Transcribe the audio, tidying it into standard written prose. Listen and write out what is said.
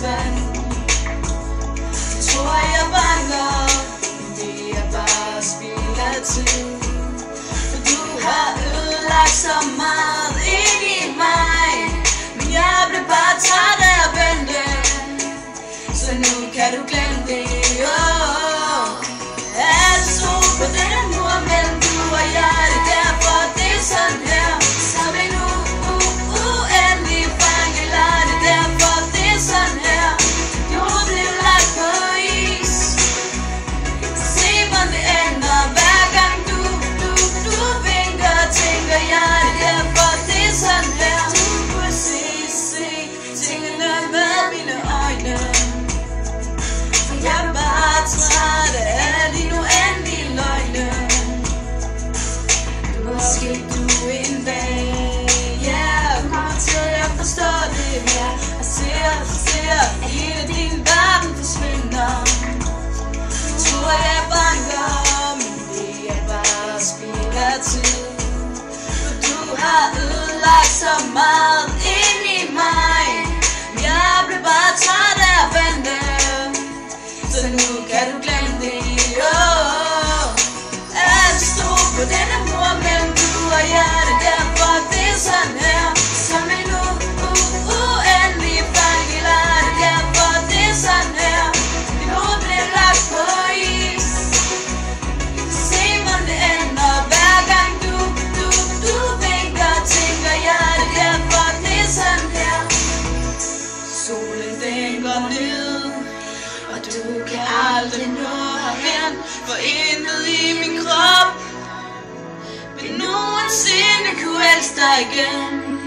vand. Jeg tror jeg banker, men det er bare spild af tid. For du har ødelagt så meget ind i mig, men jeg blev bare træt af at vente. Så nu kan du glemme det. Jeg stod på denne mur mellem du og jeg. Det er derfor det er sådan her. Som en uendelig fangelej. Det er derfor det er sådan her. Jorden blev lagt på is. Se hvordan det ender. Hver gang du vinker, tænker jeg. Det er derfor det er sådan her. Du kunne se tingene med mine øjne. Jeg er bare træt af alle dine uendelige løgne. Måske du en dag, kommer til at forstå det her. Og ser at hele din verden forsvinder. Jeg tror jeg banker, men det er bare spild af tid. For du har ødelagt så meget ind i mig, men jeg blev bare træt af at vente. Så nu kan du glemme det. At stå på denne mur mellem du og jeg. Det er derfor det er sådan her. Som en uendelig fangelej. Det er derfor det er sådan her. Din hoved blev lagt på is. Se hvordan det ender. Hver gang du vinker, tænker jeg. Det er derfor det er sådan her. Solen den går ned, og du kan aldrig nå herhen. For intet i min krop vil nogensinde kunne elske dig igen.